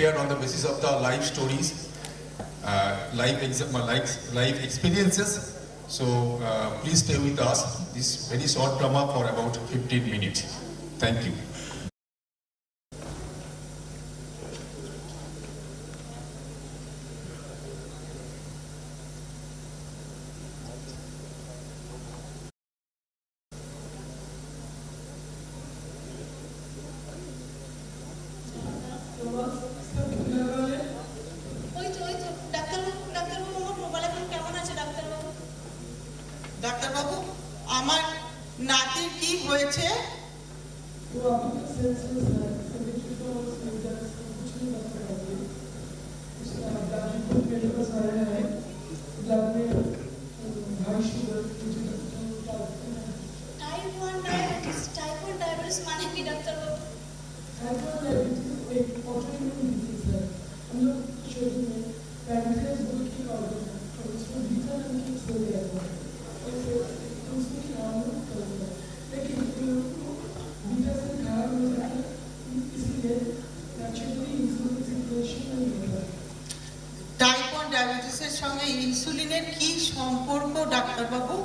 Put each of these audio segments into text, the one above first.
prepared on the basis of the life stories, life experiences. So please stay with us. This very short drama for about 15 minutes. Thank you. ডাক্তারবাবু, আমার নাতির কি হয়েছে? Type 1 ডায়াবেটিসের সঙ্গে ইনসুলিনের কি সম্পর্ক ডাক্তারবাবু?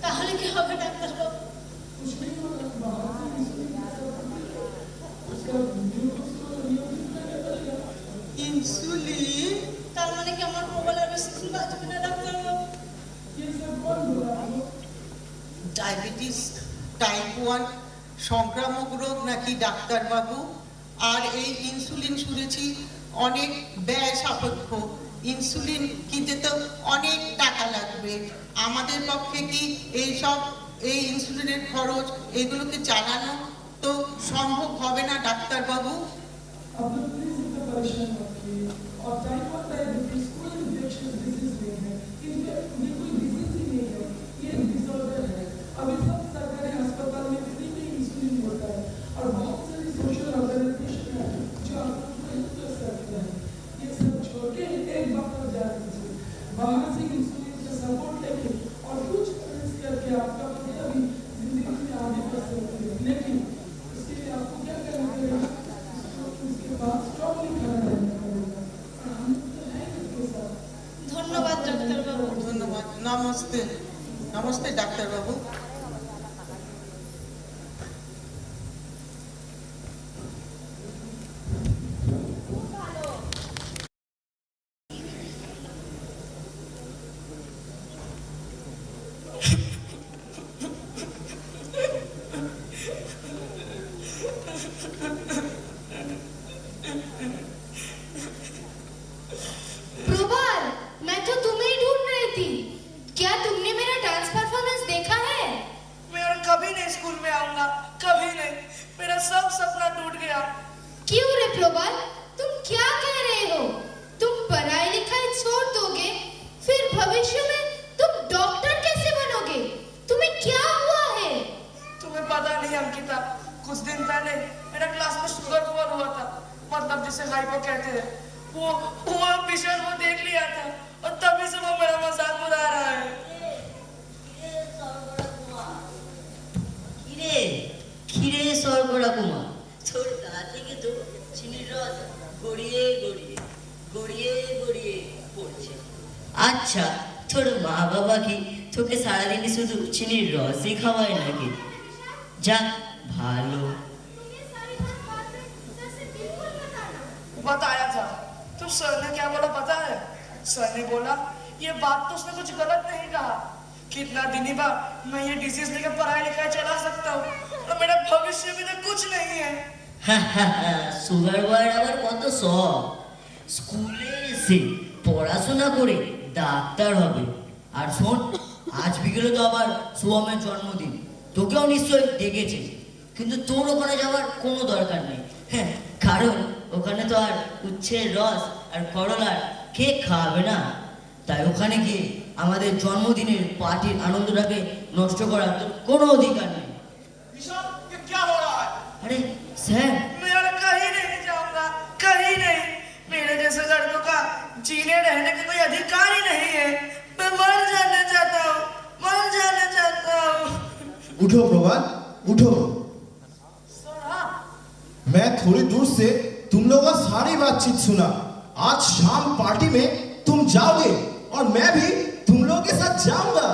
তাহলে কি হবে ডাক্তারবাবু? ইনসুলিন? তার মানে কি আমার মোবাইল আর বেশি দিন বাঁচবে না ডাক্তারবাবু? ডায়াবেটিস টাইপ 1 সংক্রামক রোগ নাকি ডাক্তারবাবু? আর এই ইনসুলিন শুনেছি অনেক ব্যয় সাপেক্ষ। ইনসুলিন কিনতে তো অনেক টাকা লাগবে। আমাদের পক্ষে কি এই ইনসুলিনের খরচ এগুলোকে চালানো তো সম্ভব হবে না ডাক্তারবাবু? ধন্যবাদ ডাক্তারবাবু। ধন্যবাদ। নমস্তে। নমস্তে ডাক্তারবাবু। प्रभार, मैं तो तुम्हें ही ढूंढ रही थी। क्या तुमने मेरा डांस परफॉर्मेंस देखा है? मैं और कभी नहीं स्कूल में आऊंगा, कभी नहीं। मेरा सब सपना टूट गया। क्यों रे प्रभार, तुम क्या कह रहे हो? तुम पढ़ाई लिखाई छोड़ दोगे, फिर भविष्य में तुम डॉक्टर कैसे बनोगे? तुम्हें क्या हुआ है? तुम्हें पता नहीं अंकिता, कुछ दिन पहले मेरा क्लास में शुगर फॉल हुआ था, मतलब जिसे हाइपो कहते हैं। वो विषय वो देख लिया था और तभी से वो मेरा मजाक उड़ा रहा है। কিরে সরগড়া কুমার, তোর গা থেকে তো চিনির রস গড়িয়ে গড়িয়ে গড়িয়ে গড়িয়ে পড়ছে। আচ্ছা, তোর মা বাবা কি তোকে সারাদিনই শুধু চিনির রসই খাওয়ায় নাকি? যা ভালো। बताया था। तो सर ने क्या बोला पता है? सर ने बोला ये बात तो उसने कुछ गलत नहीं कहा कि इतना दिन ही बाद मैं ये डिजीज लेकर पढ़ाई लिखाई चला सकता हूँ और मेरा भविष्य में तो कुछ नहीं है। সুগার বয়ের আবার কত শখ, স্কুলে এসে পড়াশোনা করে ডাক্তার হবে। আর শোন, আজ বিকেলে তো আবার শুভমের জন্মদিন, তোকেও নিশ্চয়ই ডেকেছে, কিন্তু তোর ওখানে যাওয়ার কোনো দরকার নেই। হ্যাঁ, কারণ ওখানে তো আর উচ্ছের রস আর করলার কেক খাওয়াবে না। তাই ওখানে গিয়ে আমাদের জন্মদিনের পার্টির আনন্দটাকে নষ্ট করার তোর কোনো অধিকার নেই। क्या हो रहा है? अरे सर, मैं कहीं नहीं जाऊंगा, कहीं नहीं। मेरे जैसे लड़कों का जीने रहने का कोई अधिकार ही नहीं है। मैं मर जाना चाहता हूँ, मर जाना चाहता हूँ। उठो प्रभात, उठो। सर हाँ, मैं थोड़ी दूर से तुम लोगों का सारी बातचीत सुना। आज शाम पार्टी में तुम जाओगे और मैं भी तुम लोगों के साथ जाऊंगा।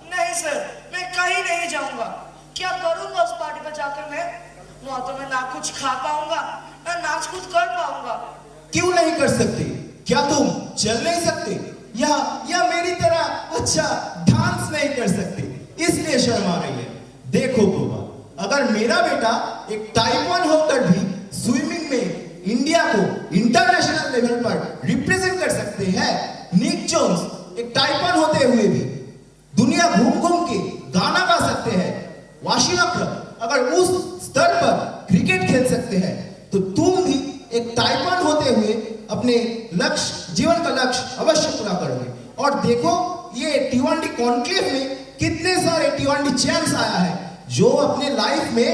नहीं सर, मैं कहीं नहीं जाऊंगा। क्या करूंगा उस पार्टी पर जाकर मैं? वहां तो मैं ना कुछ खा पाऊंगा, ना नाच कूद कर पाऊंगा। क्यों नहीं कर सकते? क्या तुम चल नहीं सकते? या मेरी तरह अच्छा डांस नहीं कर सकते इसलिए शर्मा रही है? देखो प्रभा, अगर मेरा बेटा एक टाइप 1 होकर भी स्विमिंग में इंडिया को इंटरनेशनल लेवल पर रिप्रेजेंट कर सकते हैं, निक जोन्स एक टाइप 1 होते हुए भी दुनिया घूम घूम के गाना गा सकते हैं, वाशिम अकरम अगर उस स्तर पर क्रिकेट खेल सकते हैं, तो तुम भी एक टाइप 1 होते हुए अपने लक्ष्य, जीवन का लक्ष्य अवश्य पूरा करोगे। और देखो ये T20 कॉन्क्लेव में कितने सारे T20 चैंप्स आया है जो अपने लाइफ में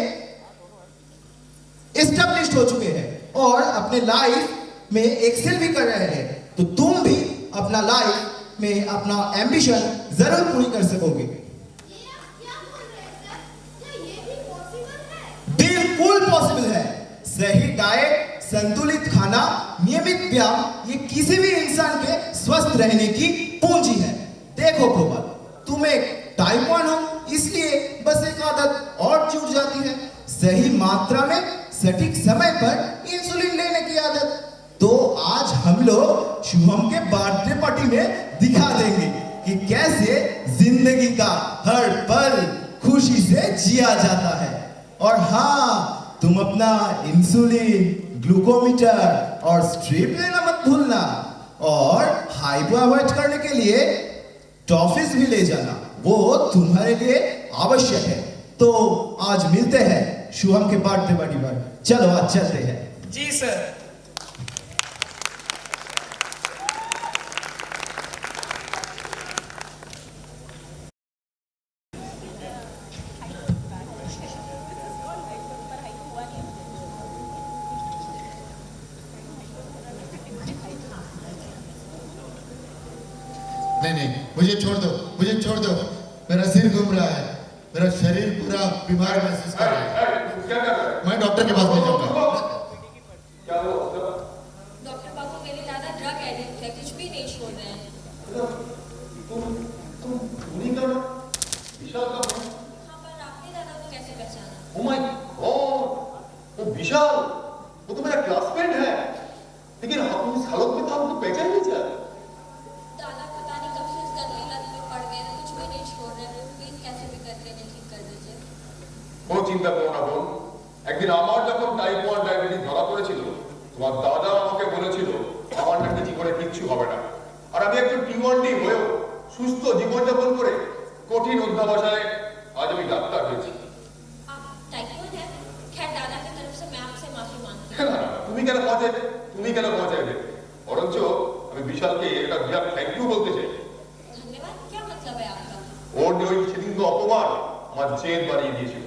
एस्टेब्लिश्ड हो चुके हैं और अपने लाइफ में एक्सेल भी कर रहे हैं। तो तुम भी अपना लाइफ में अपना एम्बिशन जरूर पूरी कर सकोगे। बिल्कुल पॉसिबल है। सही डाइट, संतुलित खाना, नियमित व्यायाम ये किसी भी इंसान के स्वस्थ रहने की पूंजी है। देखो प्रभा, तुम एक टाइप 1 हो इसलिए बस एक आदत और जुड़ जाती है, सही मात्रा में सटीक समय पर इंसुलिन लेने की आदत। तो आज हम लोग शुभम के बर्थडे पार्टी में दिखा देंगे कि कैसे जिंदगी का हर पल खुशी से जिया जाता है। और हाँ, तुम अपना इंसुलिन, ग्लूकोमीटर और स्ट्रिप लेना मत भूलना। और हाइपो अवॉइड करने के लिए टॉफीज भी ले जाना, वो तुम्हारे लिए आवश्यक है। तो आज मिलते हैं शुभम के बर्थडे पार्टी पर। चलो आज चलते हैं। जी सर। नहीं, मुझे छोड़ दो, मुझे छोड़ दो। मेरा सिर घूम रहा है, मेरा शरीर पूरा बीमार महसूस कर रहा है। क्या कर रहा है? मैं डॉक्टर के पास ले जाऊंगा। क्या हुआ? डॉक्टर बाबू मेरे दादा ड्रग एडिक्ट है, कुछ भी नहीं छोड़ रहे हैं। तुम पूरी कर विशाल का फोन? हाँ, पर आपने दादा को कैसे पहचाना? ओ माय गॉड, वो विशाल, वो तो मेरा क्लासमेट है। लेकिन हम इस हालत में तो हमको पहचान नहीं चाहिए। दादा पता नहीं कब से इस गंदी लत में पड़ गए हैं, कुछ भी नहीं छोड़ रहे हैं। प्लीज कैसे भी करके इन्हें ठीक कर दीजिए। কোনো চিন্তা করো না বোন। একদিন আমার যখন টাইপ 1 ডায়াবেটিস ধরা পড়েছিল, তোমার দাদা আমাকে বলেছিল আমার নাকি জীবনে কিচ্ছু হবে না। আর আমি একজন T1D হয়েও সুস্থ জীবনযাপন করে কঠিন অধ্যাবসায় আজ আমি ডাক্তার হয়েছি। आप टाइप 1 है? खैर दादा की तरफ से मैं आपसे माफी मांगती हूँ। না, তুমি কেন পৌঁছাইবে? তুমি কেন পৌঁছাইবে? বরঞ্চ আমি বিশালকে একটা বিরাট থ্যাংক ইউ বলতে চাই। धन्यवाद, क्या मतलब है आपका? ওর ওই সেদিন তো অপমান আমার জেদ বাড়িয়ে দিয়েছিল।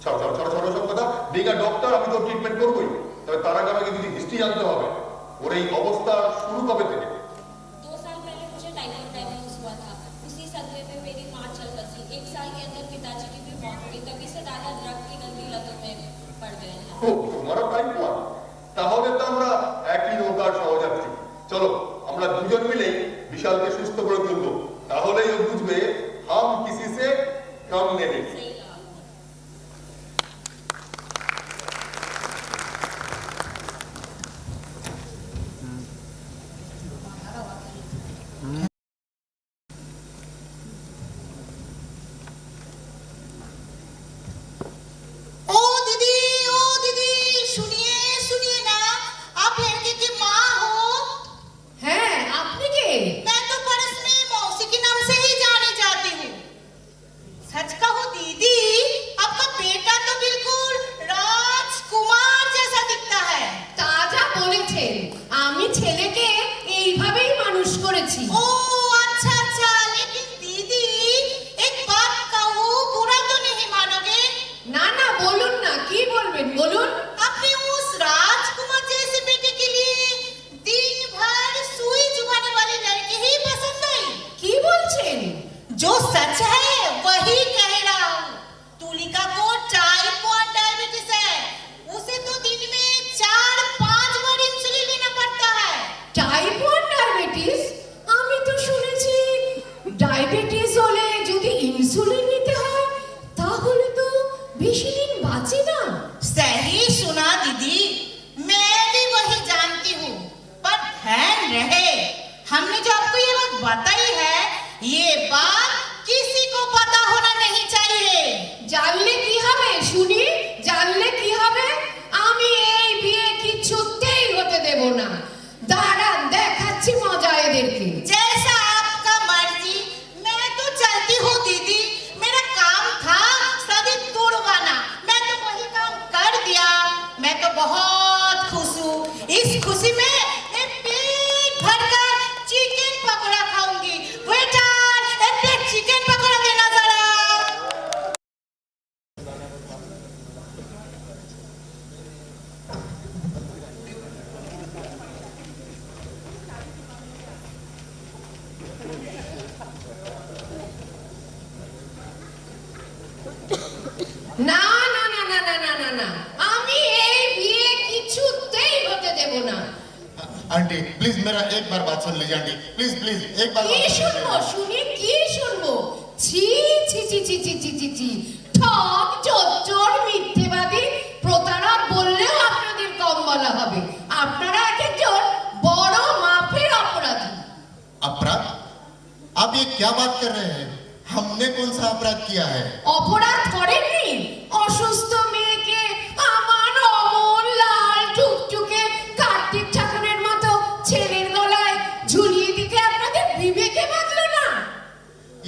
ছাড়ো ছাড়ো ছাড়ো ছাড়ো সব কথা। বিগ ডক্টর, আমি তো ট্রিটমেন্ট করবোই। তবে তার আগে আমাকে কিছু হিস্ট্রি জানতে হবে। ওর এই অবস্থা শুরু কবে থেকে? 2 साल पहले मुझे टाइप 1 डायबिटीज हुआ था। उसी सदमे में मेरी माँ चल बसी। 1 साल के अंदर पिताजी की भी मौत हुई। तभी से दादा ड्रग की गंदी लतों में पड़ गए हैं। ও, তোমারও টাইপ 1? তাহলে তো আমরা একই নৌকার সহযাত্রী। চলো আমরা দুজন মিলেই বিশালকে সুস্থ করে তুলবো। তাহলেই ও বুঝবে হাম কিসি সে কম নেই। सही कहा आपने। ओ दीदी सुनिए सुनिए ना, आप लड़के की माँ हो? हैं, आपने के? मैं तो परस में मौसी के नाम से ही जानी जाती हूँ। सच कहो दीदी, आपका बेटा तो बिल्कुल राजकुमार जैसा दिखता है। তা যা বলেছেন, আমি ছেলেকে এইভাবেই মানুষ করেছি। ओ अच्छा अच्छा, लेकिन दीदी एक बात कहूँ, बुरा तो नहीं मानोगे? না না, বলুন না, কি বলবেন বলুন। अपने उस राजकुमार जैसे बेटे के लिए दिन भर सुई चुभाने বলছেন? जो सच है वही कह रहा हूँ। तुलिका को टाइप 1 डायबिटीज है। उसे तो दिन में 4-5 बार इंसुलिन लेना पड़ता है। Type 1 diabetes? আমি তো শুনেছি ডায়াবেটিস হলে যদি ইনসুলিন নিতে হয় তাহলে তো বেশি দিন বাঁচে না। सही सुना दीदी, मैं भी वही जानती हूँ। पर ध्यान रहे, हमने जो आपको ये बात बताई है, ये बात किसी को पता होना नहीं चाहिए। জানলে কি হবে শুনি? জানলে কি হবে? আমি এই বিয়ে কিছুতেই হতে দেব না। দাঁড়ান দেখাচ্ছি মজা এদেরকে। जैसा आपका मर्जी, मैं तो चलती हूँ दीदी। मेरा काम था सभी तुड़वाना, मैं तो वही काम कर दिया। मैं तो बहुत खुश हूँ। इस खुशी में मैं पेट भरकर चिकन पकौड़ा खाऊंगी। वेटर, एक प्लेट चिकन पकौड़ा देना जरा। না না না না না না না না, আমি এই বিয়ে কিছুতেই হতে দেব না। आंटी प्लीज मेरा एक बार बात सुन लीजिए आंटी, प्लीज प्लीज एक बार কি बात सुन শুনবো लीजिए। শুনি? কি শুনবো? ছি ছি ছি ছি ছি ছি ছি ছি। ঠক চোর মিথ্যেবাদী প্রতারক বললেও আপনাদের কম বলা হবে। আপনারা এক একজন বড় মাপের অপরাধী। अपराध? आप ये क्या बात कर रहे हैं? हमने कौन सा अपराध किया है? অপরাধ করেননি? অসুস্থ মেয়েকে আমার অমন লাল টুকটুকে কার্তিক ঠাকুরের মতো ছেলের গলায় ঝুলিয়ে দিতে আপনাদের বিবেকে বাঁধলো না?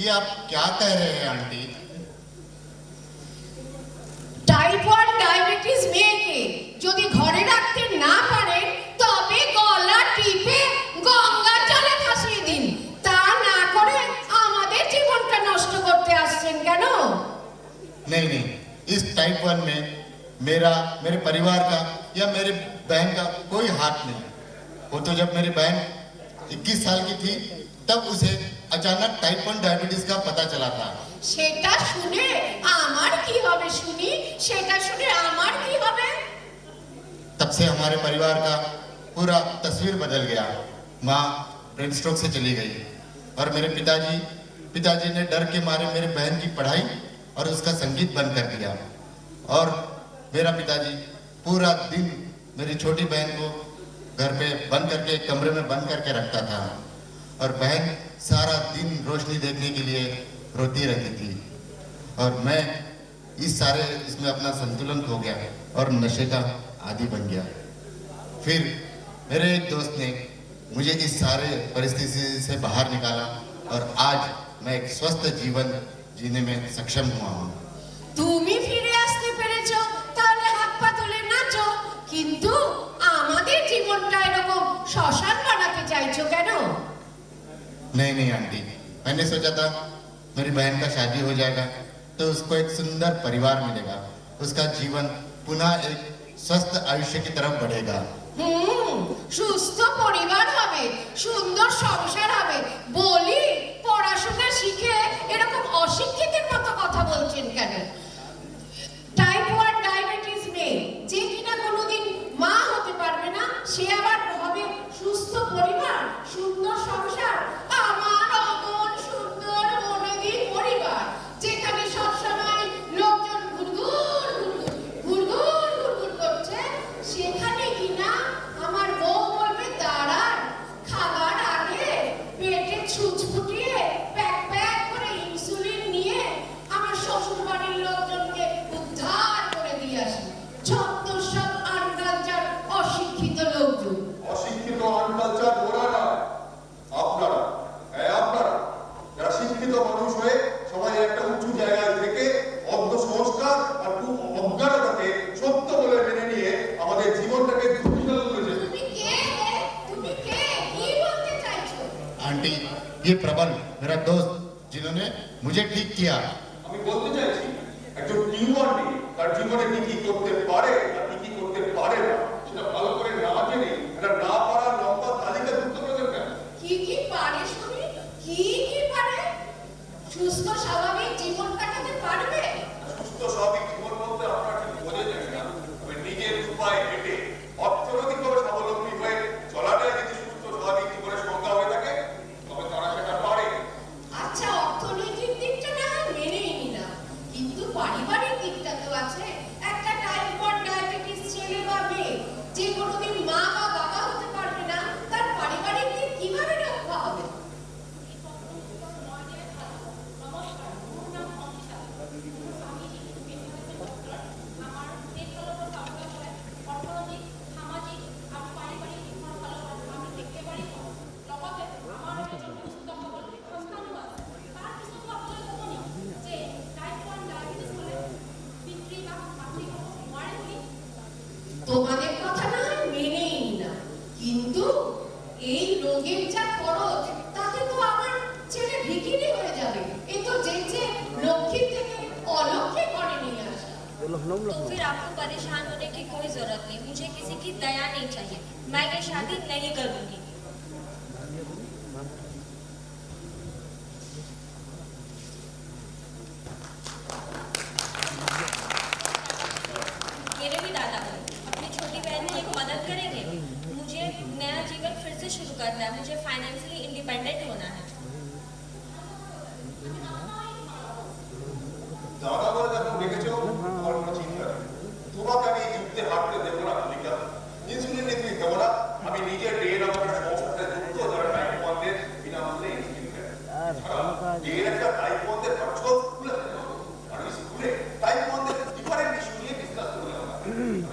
ये आप क्या कह रहे हैं आंटी? টাইপ 1 ডায়াবেটিস মেয়েকে যদি ঘরে রাখতে না পারেন তবে গলা টিপে গঙ্গার জলে ভাসিয়ে দিন। তা না করে আমাদের জীবনটা নষ্ট করতে আসছেন কেন? नहीं नहीं, इस टाइप 1 में मेरे परिवार का या मेरे बहन का कोई हाथ नहीं। वो तो जब मेरी बहन 21 साल की थी तब उसे अचानक टाइप 1 डायबिटीज का पता चला था। সেটা শুনে আমার কি হবে শুনি? সেটা শুনে আমার কি হবে? तब से हमारे परिवार का पूरा तस्वीर बदल गया। माँ ब्रेन स्ट्रोक से चली गई और मेरे पिताजी ने डर के मारे मेरे बहन की पढ़ाई और उसका संगीत बंद कर दिया। और मेरा पिताजी पूरा दिन मेरी छोटी बहन को घर पे बंद करके एक कमरे में बंद करके रखता था और बहन सारा दिन रोशनी देखने के लिए रोती रहती थी। और मैं इसमें अपना संतुलन खो गया और नशे का आदी बन गया। फिर मेरे एक दोस्त ने मुझे इस सारे परिस्थिति से बाहर निकाला और आज मैं एक स्वस्थ जीवन जीने में सक्षम हुआ हूँ। তুমি ফিরে আসতে পেরেছো, তাহলে হাত পা তুলে নাচো। কিন্তু আমাদের জীবনটা এরকম শ্মশান বানাতে চাইছো কেন? नहीं नहीं आंटी, मैंने सोचा था मेरी बहन का शादी हो जाएगा तो उसको एक सुंदर परिवार मिलेगा, उसका जीवन पुनः एक स्वस्थ आयुष्य की तरफ बढ़ेगा। সুস্থ পরিবার হবে, সুন্দর সংসার হবে বলি পড়াশোনা শিখে এরকম অশিক্ষিতের মতো কথা বলছেন কেন? টাইপ 1 ডায়াবেটিস মেয়ে যে কিনা কোনোদিন মা হতে পারবে না, সে আবার হবে সুস্থ পরিবার, সুন্দর সংসার। আমার অমন সুন্দর মনেদি পরিবার যেখানে সবসময় লোকজন ঘুরঘুর করছে, সেখানে কিনা আমার বউ বলবে দাঁড়ান, খাবার আগে পেটে ছুঁচ ফুটিয়ে প্যাক করে ইনসুলিন নিয়ে আমার শ্বশুর বাড়ির লোকজনকে উদ্ধার করে দিয়ে আসি। ছত্তর আনকালচার অশিক্ষিত লোকজন। অশিক্ষিত আনকালচার ওরা না, আপনারা যারা শিক্ষিত মানুষ হয়ে সবাই একটা উঁচু জায়গায় থেকে অজ্ঞ সংস্কার আর খুব অজ্ঞানতাকে সত্য বলে মেনে নিয়ে আমাদের জীবনটাকে দুর্বিষহ করেছে। তুমি কে? তুমি কে? কি বলতে চাইছো? आंटी ये प्रबल मेरा दोस्त जिन्होंने मुझे ठीक किया। আমি বলতে চাইছি একজন টিউমারটি তার জীবনে কি কি করতে পারে আর কি কি করতে পারে না সেটা ভালো করে না জেনে একটা না পারার লম্বা তালিকা যুক্ত করেছেন কেন? কি পারে শুনি? কি পারে? সুস্থ স্বাভাবিক জীবন কাটাতে পারবে? সুস্থ স্বাভাবিক জীবন বলতে আপনারা ঠিক বোঝে যাবে না, তবে নিজের উপায় হেঁটে অর্থনৈতিকভাবে স্বাবলম্বী হয়ে চলাটাই যদি সুস্থ স্বাভাবিক জীবনের সংজ্ঞা হয়ে থাকে, তবে তারা সেটা পারে। আচ্ছা, অর্থনৈতিক দিকটা না হয় মেনেই নিলাম, কিন্তু পারিবারিক দিকটা তো আছে। একটা টাইপ 1 ডায়াবেটিস ছেলে বা মেয়ে যে কোনোদিন মা বা বাবা হতে পারবে না, তার পারিবারিক দিক কিভাবে রক্ষা হবে? তোমাদের কথা না হয় মেনেই নিলাম, কিন্তু এই রোগের যা খরচ, তাতে তো আমার ছেলে ভিখিরি হয়ে যাবে। এ তো যে লক্ষ্মী থেকে অলক্ষ্মী করে নিয়ে আসা। तो फिर आपको परेशान होने की कोई जरूरत नहीं, मुझे किसी की दया नहीं चाहिए, मैं ये शादी नहीं करूंगी। मेरे भी दादा हैं, अपनी छोटी बहन की एक मदद करेंगे। मुझे नया जीवन फिर से शुरू करना है, मुझे फाइनेंशियली इंडिपेंडेंट होना है। দাদা বলে যখন দেখেছো আমার কোনো চিন্তা নেই, তোমাকে আমি এই যুদ্ধে হাঁটতে দেবো না। ভূমিকা ইনসুলিন নিতে দেবো না, আমি নিজের ডের আমার সংসারে যুক্ত যারা টাইপ 1 এর বিনামূল্যে ইনসুলিন দেয়। ডের একটা টাইপ 1 এর খরচ খুলে দেবো, আর এই স্কুলে টাইপ 1 এর ডিফারেন্ট ইস্যু নিয়ে ডিসকাস করে আমরা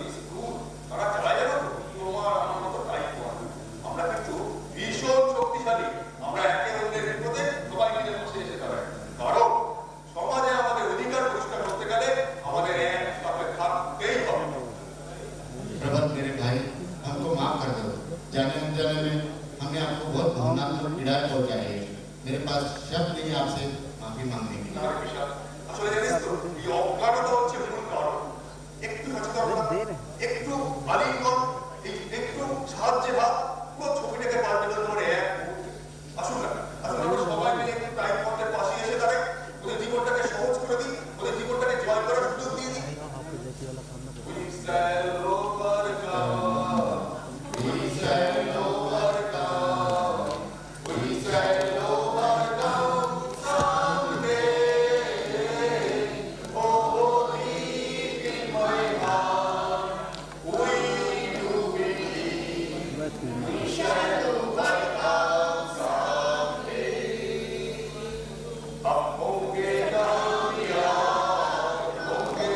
এই স্কুল তারা চালায় জানো তো, তোমার আমার মতো টাইপ 1 আমরা কিন্তু ভীষণ শক্তিশালী, আমরা একে অন্যের বিপদে সবাই মিলে বসে এসে দাঁড়াই। কারণ সমাজে আমাদের অধিকার পরিষ্কার করতে গেলে আমাদের একসাথে থাকতেই হবে। प्रबल मेरे भाई, हमको माफ कर दो, जाने अनजाने में हमने आपको बहुत भावनात्मक पीड़ा पहुंचाई है। मेरे पास शब्द नहीं आपसे माफी मांगने के लिए। আসলে জানিস তো এই অজ্ঞানতা হচ্ছে মূল কারণ। একটু সচেতনতা, একটু আলিঙ্গন, একটু সাহায্যের হাত, পুরো ছবিটাকে পাল্টে দেওয়ার পরে এক মুহূর্তে। আসুন না, আসুন আমরা সবাই মিলে একটু টাইপ 1 এর পাশে এসে দাঁড়াই, ওদের জীবনটাকে সহজ করে দিই, ওদের জীবনটাকে জয় করার সুযোগ দিয়ে দিই। We shall overcome. We shall overcome. We shall overcome someday. Oh, deep in my heart, we do believe we shall overcome someday. हम होंगे कामयाब, होंगे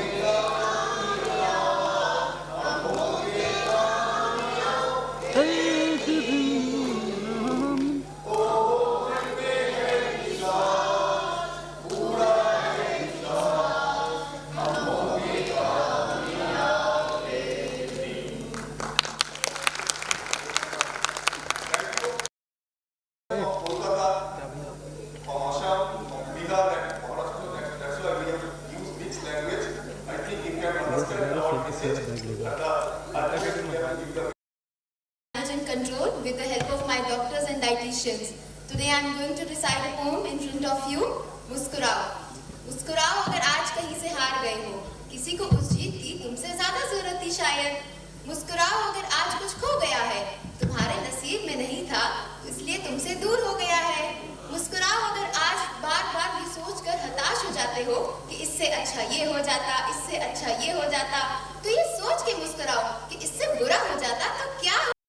Manage and control with the help of my doctors and dietitians. Today I am going to recite a poem in front of you. मुस्कुराओ। मुस्कुराओ अगर आज कहीं से हार गए हो, किसी को उस जीत की तुमसे ज्यादा जरूरत थी शायद। मुस्कुराओ अगर आज कुछ खो गया है, तुम्हारे नसीब में नहीं था इसलिए तुमसे दूर हो गया है। मुस्कुराओ अगर आज बार बार ये सोचकर हताश हो जाते हो कि इससे अच्छा ये हो जाता, इससे अच्छा ये हो जाता।